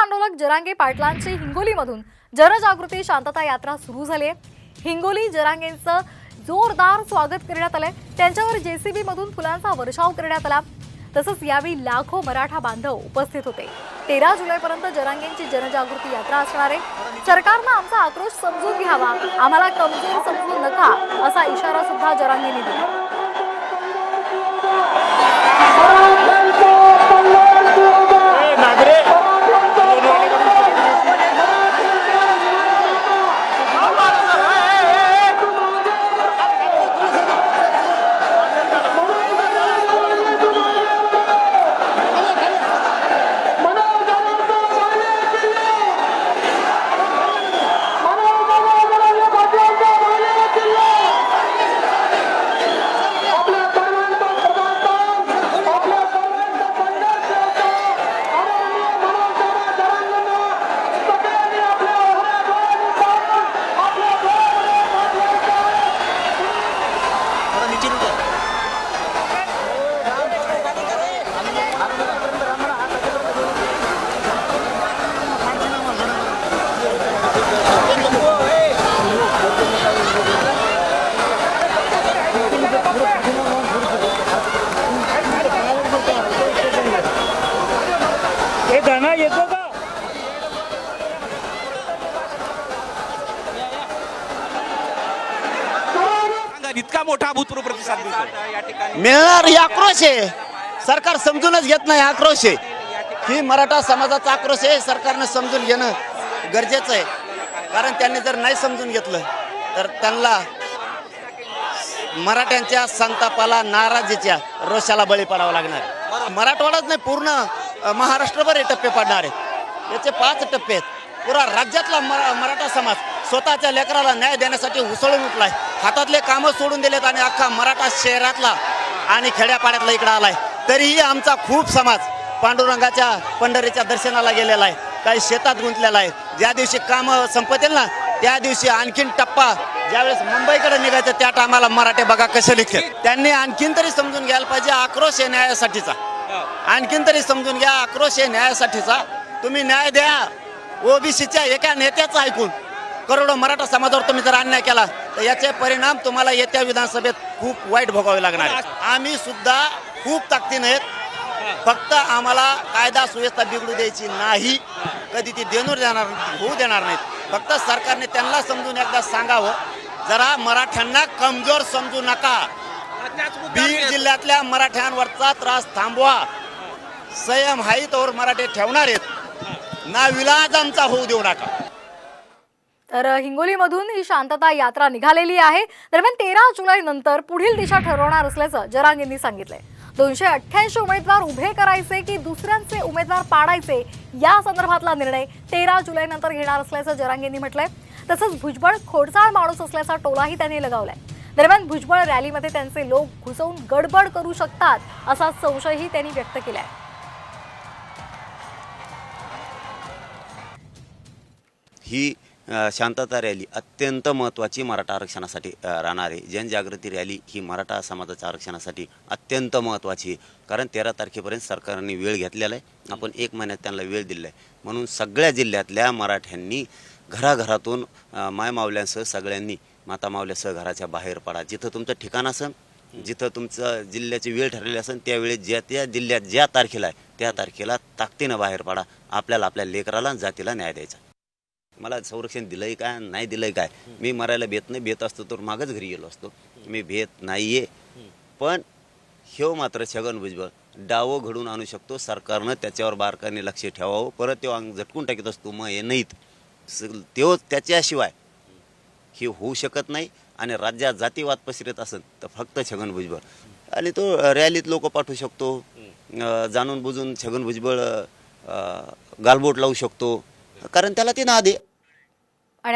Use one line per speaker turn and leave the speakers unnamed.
आंदोलक जरांगे पाटलांची हिंगोलीमधून जनजागृती शांतता यात्रा सुरू झाली आहे। हिंगोली जरांगेंचं जोरदार स्वागत करण्यात आलंय। त्यांच्यावर जेसीबी मधून फुलांचा वर्षाव करण्यात आला। तसंच यावेळी लाखो मराठा बांधव उपस्थित होते। 13 जुलैपर्यंत जरांगेंची जनजागृती यात्रा असणार आहे। सरकारनं आमचा आक्रोश समजून घ्यावा, आम्हाला कमजोर समजू नका असा इशारा सुद्धा जरांगेंनी दिला।
इतका मोठा भूतपूर्व प्रतिसाद
मिळणार ही आक्रोश आहे। सरकार समजूनच घेत नाही, आक्रोश आहे ही मराठा समाजाचा आक्रोश आहे। सरकारने समजून घेणं गरजेचं आहे, कारण त्यांनी जर नाही समजून घेतलं तर त्यांना मराठ्यांच्या संतापाला, नाराजीच्या रोषाला बळी पडावं लागणार। मराठवाडाच नाही, पूर्ण महाराष्ट्रभर हे टप्पे पडणार आहेत। याचे 5 टप्पे आहेत। पुरा राज्यातला मराठा समाज स्वतःच्या लेकराला न्याय देण्यासाठी उसळून उठलाय। हातातले कामं सोडून दिलेत आणि अख्खा मराठा शहरातला आणि खेड्यापाड्यातला इकडे आलाय। तरीही आमचा खूप समाज पांडुरंगाच्या पंढरीच्या दर्शनाला गेलेला आहे, काही शेतात गुंतलेला आहे। ज्या दिवशी कामं संपतील ना त्या दिवशी आणखीन टप्पा, ज्यावेळेस मुंबईकडे निघायचं त्या टायमाला मराठे बघा कसे लिखतात। त्यांनी आणखीन तरी समजून घ्यायला पाहिजे, आक्रोश आहे न्यायासाठीचा। आणखीन तरी समजून घ्या, आक्रोश आहे न्यायासाठीचा। तुम्ही न्याय द्या। ओबीसीच्या एका नेत्याचं ऐकून करोडो मराठा समाजावर तुम्ही जर अन्याय केला तर याचे परिणाम तुम्हाला येत्या विधानसभेत खूप वाईट भोगावे लागणार आहेत। आम्ही सुद्धा खूप ताकदीने आहेत, फक्त आम्हाला कायदा सुव्यवस्था बिघडू द्यायची नाही, कधी ती होऊ देणार नाहीत। फक्त सरकारने त्यांना समजून एकदा सांगावं, जरा मराठ्यांना कमजोर समजू नका। बीड जिल्ह्यातल्या मराठ्यांवरचा त्रास थांबवा। संयम हाही तोवर मराठे ठेवणार आहेत, ना विलाज आमचा होऊ देऊ नका।
तर हिंगोलीमधून ही शांतता यात्रा निघालेली आहे। दरम्यान 13 जुलै नंतर पुढील दिशा ठरवणार असल्याचं जरांगेंनी सांगितलंय। 288 उमेदवार उभे करायचे की दुसऱ्यांचे उमेदवार पाडायचे या संदर्भातला निर्णय 13 जुलै नंतर घेणार असल्याचं जरांगेंनी म्हटलंय। तसंच भुजबळ खोडसाळ माणूस असल्याचा टोलाही त्यांनी लगावलाय। दरम्यान भुजबळ रॅलीमध्ये त्यांचे लोक घुसवून गडबड करू शकतात असा संशयही त्यांनी व्यक्त केलाय।
ही शांतता रॅली अत्यंत महत्त्वाची मराठा आरक्षणासाठी राहणार आहे। जनजागृती रॅली ही मराठा समाजाच्या आरक्षणासाठी अत्यंत महत्त्वाची आहे, कारण 13 तारखेपर्यंत सरकारने वेळ घेतलेला आहे। आपण 1 महिन्यात त्यांना वेळ दिला आहे, म्हणून सगळ्या जिल्ह्यातल्या मराठ्यांनी घराघरातून मायमावल्यांसह सगळ्यांनी माता मावल्यासह घराच्या बाहेर पडा। जिथं तुमचं ठिकाण असेल, जिथं तुमचं जिल्ह्याची वेळ ठरलेली असेल त्यावेळी ज्या त्या जिल्ह्यात ज्या तारखेला आहे त्या तारखेला ताकदीनं बाहेर पडा। आपल्याला आपल्या लेकराला जातीला न्याय द्यायचा। मला संरक्षण दिलंय काय नाही दिलंय काय मी मरायला भेट नाही, भेट असतो तर मागच घरी गेलो असतो। मी भेट नाहीये, पण ह्यो मात्र छगन भुजबळ डावं घडून आणू शकतो। सरकारनं त्याच्यावर बारकाईने लक्ष ठेवावं। परत तो अंग झटकून टाकीत असतो, मग हे नाहीत तो त्याच्याशिवाय हे होऊ शकत नाही। आणि राज्यात जातीवाद पसरत असेल तर फक्त छगन भुजबळ, आणि तो रॅलीत लोक पाठवू शकतो, जाणून बुजून छगन भुजबळ गालबोट लावू शकतो, कारण त्याला ते नाद आहे।